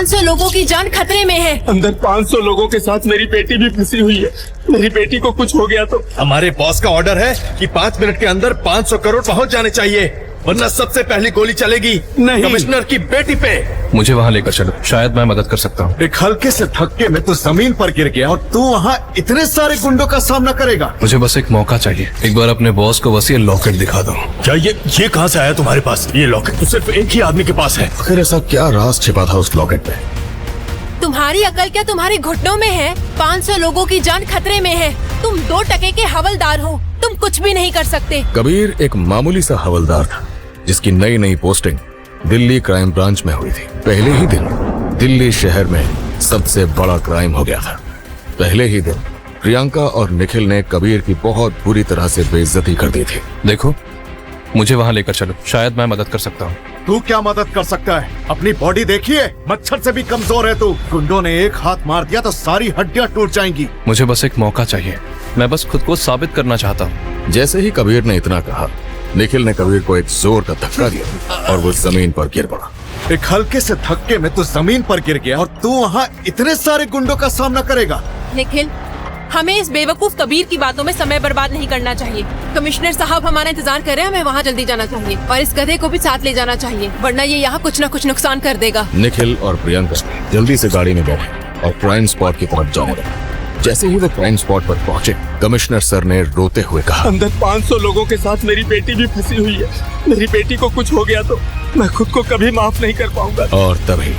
500 लोगों की जान खतरे में है। अंदर 500 लोगों के साथ मेरी बेटी भी फंसी हुई है। मेरी बेटी को कुछ हो गया तो हमारे बॉस का ऑर्डर है कि 5 मिनट के अंदर 500 करोड़ पहुंच जाने चाहिए, वरना सबसे पहली गोली चलेगी नहीं। कमिश्नर की बेटी पे। मुझे वहाँ लेकर चलो, शायद मैं मदद कर सकता हूँ। एक हल्के से धक्के में तू जमीन पर गिर गया और तू वहाँ इतने सारे गुंडों का सामना करेगा। मुझे बस एक मौका चाहिए, एक बार अपने बॉस को बस ये लॉकेट दिखा दो। क्या ये कहाँ से आया तुम्हारे पास? ये लॉकेट तो सिर्फ एक ही आदमी के पास है। आखिर ऐसा क्या राज छिपा था उस लॉकेट में? तुम्हारी अकल क्या तुम्हारे घुटनों में है? 500 लोगों की जान खतरे में है। तुम 2 टके के हवलदार हो, तुम कुछ भी नहीं कर सकते। कबीर एक मामूली सा हवलदार था जिसकी नई नई पोस्टिंग दिल्ली क्राइम ब्रांच में हुई थी। पहले ही दिन दिल्ली शहर में सबसे बड़ा क्राइम हो गया था। पहले ही दिन प्रियंका और निखिल ने कबीर की बहुत बुरी तरह से बेइज्जती कर दी थी। देखो, मुझे वहाँ लेकर चलो, शायद मैं मदद कर सकता हूँ। तू क्या मदद कर सकता है? अपनी बॉडी देखिए, मच्छर से भी कमजोर है तू। गुंडों ने एक हाथ मार दिया तो सारी हड्डियां टूट जाएंगी। मुझे बस एक मौका चाहिए, मैं बस खुद को साबित करना चाहता हूँ। जैसे ही कबीर ने इतना कहा, निखिल ने कबीर को एक जोर का धक्का दिया और वो जमीन पर गिर पड़ा। एक हल्के से धक्के में तू जमीन पर गिर गया और तू वहाँ इतने सारे गुंडों का सामना करेगा। निखिल, हमें इस बेवकूफ कबीर की बातों में समय बर्बाद नहीं करना चाहिए। कमिश्नर साहब हमारा इंतजार कर रहे हैं, हमें वहाँ जल्दी जाना चाहिए और इस गधे को भी साथ ले जाना चाहिए, वरना ये यहाँ कुछ न कुछ नुकसान कर देगा। निखिल और प्रियंका जल्दी से गाड़ी में बैठे और क्राइम स्पॉट की तरफ जाने लगे। जैसे ही वो क्राइम स्पॉट पर पहुंचे, कमिश्नर सर ने रोते हुए कहा, अंदर 500 लोगों के साथ मेरी बेटी भी फंसी हुई है। मेरी बेटी को कुछ हो गया तो मैं खुद को कभी माफ नहीं कर पाऊंगा। और तभी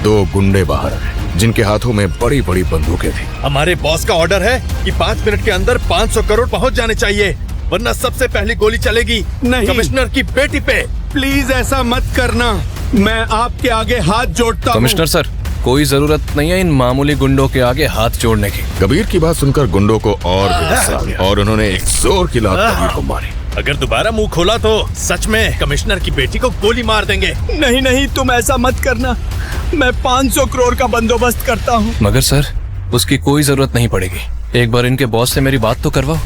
2 गुंडे बाहर आए जिनके हाथों में बड़ी बड़ी बंदूकें थी। हमारे बॉस का ऑर्डर है कि 5 मिनट के अंदर 500 करोड़ पहुंच जाने चाहिए, वरना सबसे पहली गोली चलेगी नहीं। कमिश्नर की बेटी पे। प्लीज ऐसा मत करना, मैं आपके आगे हाथ जोड़ता हूँ। कमिश्नर सर, कोई जरूरत नहीं है इन मामूली गुंडों के आगे हाथ जोड़ने की। कबीर की बात सुनकर गुंडों को और भी गुस्सा आ गया और उन्होंने एक जोर की लात कबीर को मारी। अगर दोबारा मुंह खोला तो सच में कमिश्नर की बेटी को गोली मार देंगे। नहीं नहीं, तुम ऐसा मत करना, मैं 500 करोड़ का बंदोबस्त करता हूँ। मगर सर, उसकी कोई जरूरत नहीं पड़ेगी। एक बार इनके बॉस से मेरी बात तो करवाओ।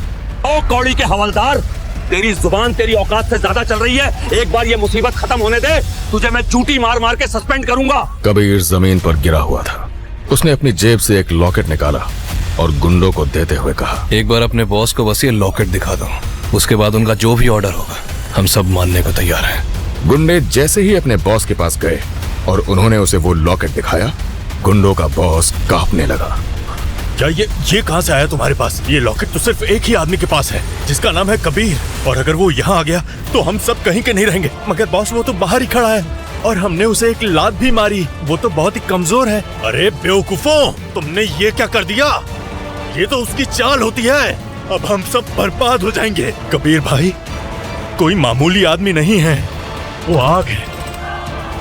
ओ कौड़ी के हवलदार, तेरी जुबान तेरी औकात से ज्यादा चल रही है। एक बार ये मुसीबत खत्म होने दे, तुझे मैं चूटी मार मार के सस्पेंड करूंगा। कबीर जमीन पर गिरा हुआ था। उसने अपनी जेब से एक लॉकेट निकाला और गुंडों को देते हुए कहा, एक बार अपने बॉस को बस ये लॉकेट दिखा दो, उसके बाद उनका जो भी ऑर्डर होगा हम सब मानने को तैयार हैं। गुंडे जैसे ही अपने बॉस के पास गए और उन्होंने उसे वो लॉकेट दिखाया, गुंडों का बॉस कांपने लगा। क्या ये कहाँ से आया तुम्हारे पास? ये लॉकेट तो सिर्फ एक ही आदमी के पास है, जिसका नाम है कबीर, और अगर वो यहाँ आ गया तो हम सब कहीं के नहीं रहेंगे। मगर बॉस, वो तो बाहर ही खड़ा है और हमने उसे एक लात भी मारी, वो तो बहुत ही कमजोर है। अरे बेवकूफों, तुमने ये क्या कर दिया? ये तो उसकी चाल होती है। अब हम सब बर्बाद हो जाएंगे। कबीर भाई कोई मामूली आदमी नहीं है, वो आग है,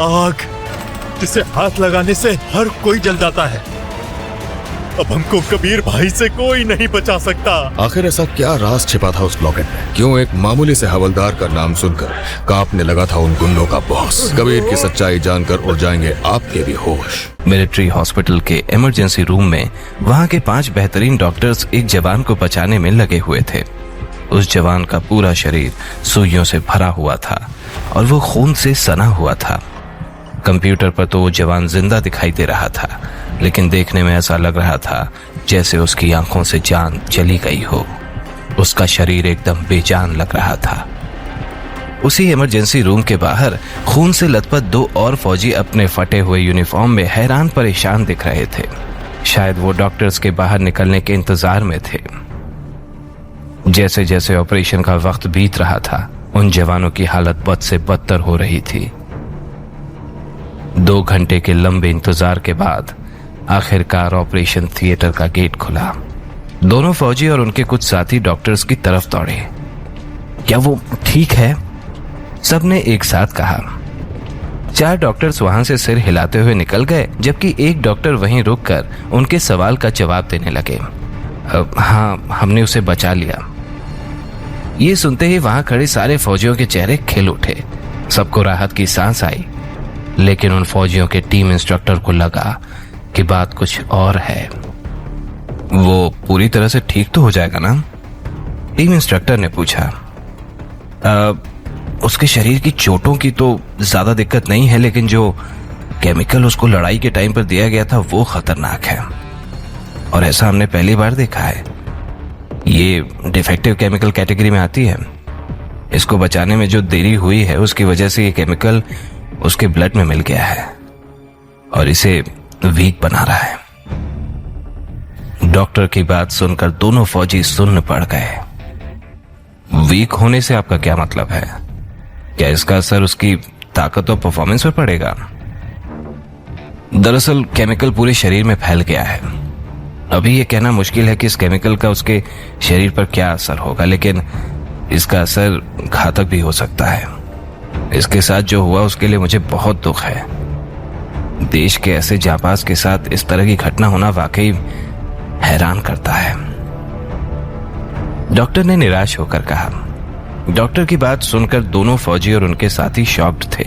आग जिसे हाथ लगाने से हर कोई जल जाता है। अब हमको कबीर भाई से कोई नहीं बचा सकता। आखिर ऐसा क्या राज छिपा था उस लॉकेट में? क्यों एक मामूली से हवलदार का नाम सुनकर कांपने लगा था उन गुंडों का बॉस? कबीर की सच्चाई जानकर उड़ जाएंगे आपके भी होश। मिलिट्री हॉस्पिटल के इमरजेंसी रूम में वहाँ के 5 बेहतरीन डॉक्टर्स एक जवान को बचाने में लगे हुए थे। उस जवान का पूरा शरीर सुइयों से भरा हुआ था और वो खून से सना हुआ था। कंप्यूटर पर तो वो जवान जिंदा दिखाई दे रहा था, लेकिन देखने में ऐसा लग रहा था जैसे उसकी आंखों से जान चली गई हो। उसका शरीर एकदम बेजान लग रहा था। उसी इमरजेंसी रूम के बाहर खून से लथपथ 2 और फौजी अपने फटे हुए यूनिफॉर्म में हैरान परेशान दिख रहे थे। शायद वो डॉक्टर्स के बाहर निकलने के इंतजार में थे। जैसे जैसे ऑपरेशन का वक्त बीत रहा था, उन जवानों की हालत बद से बदतर हो रही थी। 2 घंटे के लंबे इंतजार के बाद आखिरकार ऑपरेशन थिएटर का गेट खुला। दोनों फौजी और उनके कुछ साथी डॉक्टर्स की तरफ दौड़े। क्या वो ठीक है? सबने एक साथ कहा। 4 डॉक्टर्स वहां से सिर हिलाते हुए निकल गए, जबकि एक डॉक्टर वहीं रुककर उनके सवाल का जवाब देने लगे। हाँ, हमने उसे बचा लिया। ये सुनते ही वहां खड़े सारे फौजियों के चेहरे खिल उठे। सबको राहत की सांस आई, लेकिन उन फौजियों के टीम इंस्ट्रक्टर को लगा कि बात कुछ और है। वो पूरी तरह से ठीक तो हो जाएगा ना? टीम इंस्ट्रक्टर ने पूछा। उसके शरीर की चोटों की तो ज्यादा दिक्कत नहीं है, लेकिन जो केमिकल उसको लड़ाई के टाइम पर दिया गया था वो खतरनाक है, और ऐसा हमने पहली बार देखा है। ये डिफेक्टिव केमिकल कैटेगरी में आती है। इसको बचाने में जो देरी हुई है उसकी वजह से ये केमिकल उसके ब्लड में मिल गया है और इसे वीक बना रहा है। डॉक्टर की बात सुनकर दोनों फौजी सुन्न पड़ गए। वीक होने से आपका क्या मतलब है? क्या इसका असर उसकी ताकत और परफॉर्मेंस पर पड़ेगा? दरअसल केमिकल पूरे शरीर में फैल गया है। अभी यह कहना मुश्किल है कि इस केमिकल का उसके शरीर पर क्या असर होगा, लेकिन इसका असर घातक भी हो सकता है। इसके साथ जो हुआ उसके लिए मुझे बहुत दुख है। देश के ऐसे जांबाज के साथ इस तरह की घटना होना वाकई हैरान करता है। डॉक्टर ने निराश होकर कहा। डॉक्टर की बात सुनकर दोनों फौजी और उनके साथी शॉक्ड थे।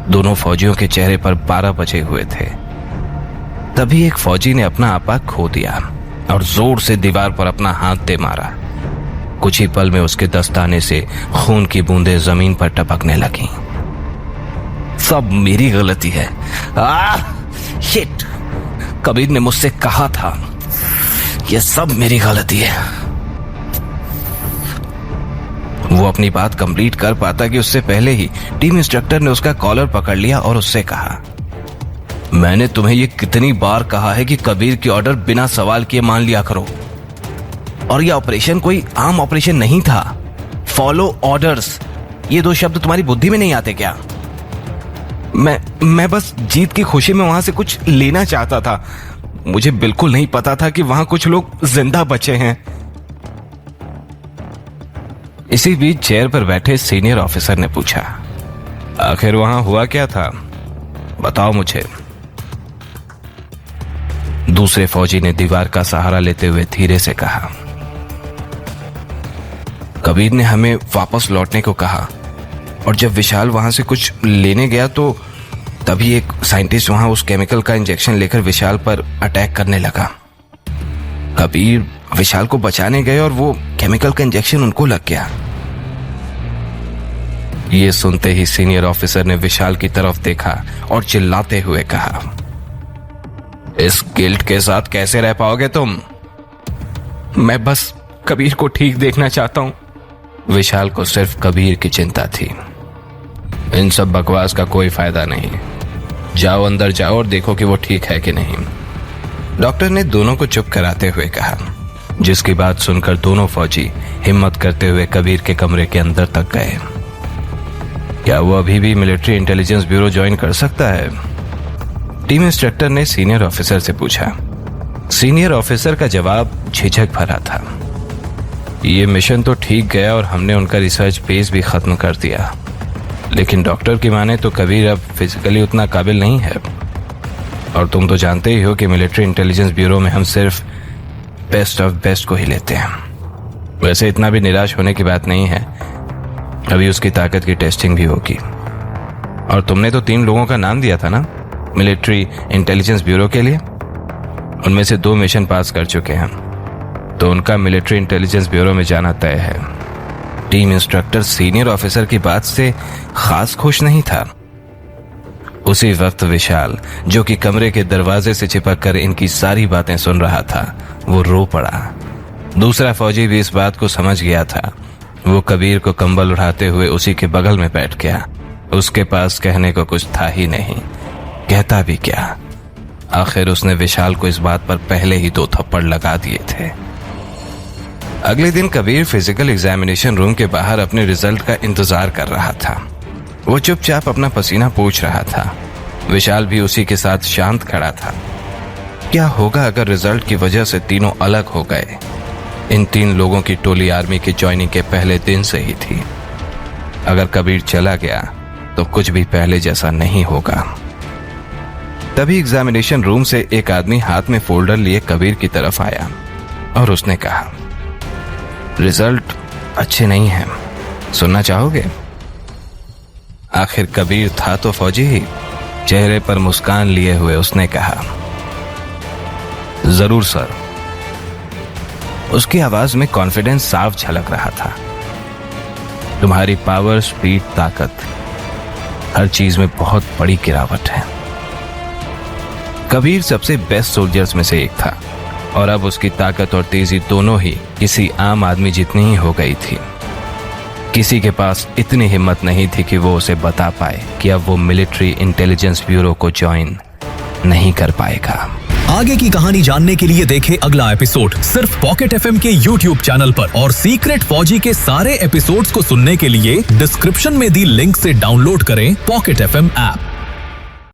दोनों फौजियों के चेहरे पर 12 बजे हुए थे। तभी एक फौजी ने अपना आपा खो दिया और जोर से दीवार पर अपना हाथ दे मारा। कुछ ही पल में उसके दस्ताने से खून की बूंदें जमीन पर टपकने लगीं। सब मेरी गलती है। शिट! कबीर ने मुझसे कहा था, यह सब मेरी गलती है। वो अपनी बात कंप्लीट कर पाता कि उससे पहले ही टीम इंस्ट्रक्टर ने उसका कॉलर पकड़ लिया और उससे कहा, मैंने तुम्हें ये कितनी बार कहा है कि कबीर की ऑर्डर बिना सवाल किए मान लिया करो। और यह ऑपरेशन कोई आम ऑपरेशन नहीं था। फॉलो ऑर्डर्स, ये 2 शब्द तुम्हारी बुद्धि में नहीं आते क्या? मैं बस जीत की खुशी में वहां से कुछ लेना चाहता था। मुझे बिल्कुल नहीं पता था कि वहां कुछ लोग जिंदा बचे हैं। इसी बीच चेयर पर बैठे सीनियर ऑफिसर ने पूछा, आखिर वहां हुआ क्या था? बताओ मुझे। दूसरे फौजी ने दीवार का सहारा लेते हुए धीरे से कहा, कबीर ने हमें वापस लौटने को कहा और जब विशाल वहां से कुछ लेने गया तो तभी एक साइंटिस्ट वहां उस केमिकल का इंजेक्शन लेकर विशाल पर अटैक करने लगा। कबीर विशाल को बचाने गए और वो केमिकल का इंजेक्शन उनको लग गया। ये सुनते ही सीनियर ऑफिसर ने विशाल की तरफ देखा और चिल्लाते हुए कहा, इस गिल्ट के साथ कैसे रह पाओगे तुम? मैं बस कबीर को ठीक देखना चाहता हूं। विशाल को सिर्फ कबीर की चिंता थी। इन सब बकवास का कोई फायदा नहीं। जाओ अंदर जाओ और देखो कि वो ठीक है कि नहीं। डॉक्टर ने दोनों को चुप कराते हुए कहा, जिसकी बात सुनकर दोनों फौजी हिम्मत करते हुए कबीर के कमरे के अंदर तक गए। क्या वो अभी भी मिलिट्री इंटेलिजेंस ब्यूरो ज्वाइन कर सकता है? टीम इंस्ट्रक्टर ने सीनियर ऑफिसर से पूछा। सीनियर ऑफिसर का जवाब झिझक भरा था। ये मिशन तो ठीक गया और हमने उनका रिसर्च बेस भी खत्म कर दिया, लेकिन डॉक्टर की माने तो कबीर अब फिजिकली उतना काबिल नहीं है। और तुम तो जानते ही हो कि मिलिट्री इंटेलिजेंस ब्यूरो में हम सिर्फ बेस्ट ऑफ बेस्ट को ही लेते हैं। वैसे इतना भी निराश होने की बात नहीं है, अभी उसकी ताकत की टेस्टिंग भी होगी। और तुमने तो 3 लोगों का नाम दिया था ना मिलिट्री इंटेलिजेंस ब्यूरो के लिए, उनमें से 2 मिशन पास कर चुके हैं, तो उनका मिलिट्री इंटेलिजेंस ब्यूरो में जाना तय है। टीम इंस्ट्रक्टर सीनियर ऑफिसर की बात से खास खुश नहीं था। उसी वक्त विशाल, जो कि कमरे के दरवाजे से चिपक कर इनकी सारी बातें सुन रहा था, वो रो पड़ा। दूसरा फौजी भी इस बात को समझ गया था। वो कबीर को कंबल उठाते हुए उसी के बगल में बैठ गया। उसके पास कहने को कुछ था ही नहीं, कहता भी क्या। आखिर उसने विशाल को इस बात पर पहले ही 2 थप्पड़ लगा दिए थे। अगले दिन कबीर फिजिकल एग्जामिनेशन रूम के बाहर अपने रिजल्ट का इंतजार कर रहा था। वो चुपचाप अपना पसीना पोंछ रहा था। विशाल भी उसी के साथ शांत खड़ा था। क्या होगा अगर रिजल्ट की वजह से तीनों अलग हो गए? इन 3 लोगों की टोली आर्मी की ज्वाइनिंग के पहले दिन से ही थी। अगर कबीर चला गया तो कुछ भी पहले जैसा नहीं होगा। तभी एग्जामिनेशन रूम से एक आदमी हाथ में फोल्डर लिए कबीर की तरफ आया और उसने कहा, रिजल्ट अच्छे नहीं हैं, सुनना चाहोगे? आखिर कबीर था तो फौजी ही। चेहरे पर मुस्कान लिए हुए उसने कहा, जरूर सर। उसकी आवाज में कॉन्फिडेंस साफ झलक रहा था। तुम्हारी पावर, स्पीड, ताकत, हर चीज में बहुत बड़ी गिरावट है। कबीर सबसे बेस्ट सोल्जर्स में से एक था और अब उसकी ताकत और तेजी दोनों ही किसी आम आदमी जितनी ही हो गई थी। किसी के पास इतनी हिम्मत नहीं थी कि वो उसे बता पाए कि अब वो मिलिट्री इंटेलिजेंस ब्यूरो को ज्वाइन नहीं कर पाएगा। आगे की कहानी जानने के लिए देखें अगला एपिसोड सिर्फ पॉकेट एफएम के YouTube चैनल पर, और सीक्रेट फौजी के सारे एपिसोड्स को सुनने के लिए डिस्क्रिप्शन में दी लिंक से डाउनलोड करें पॉकेट एफएम ऐप।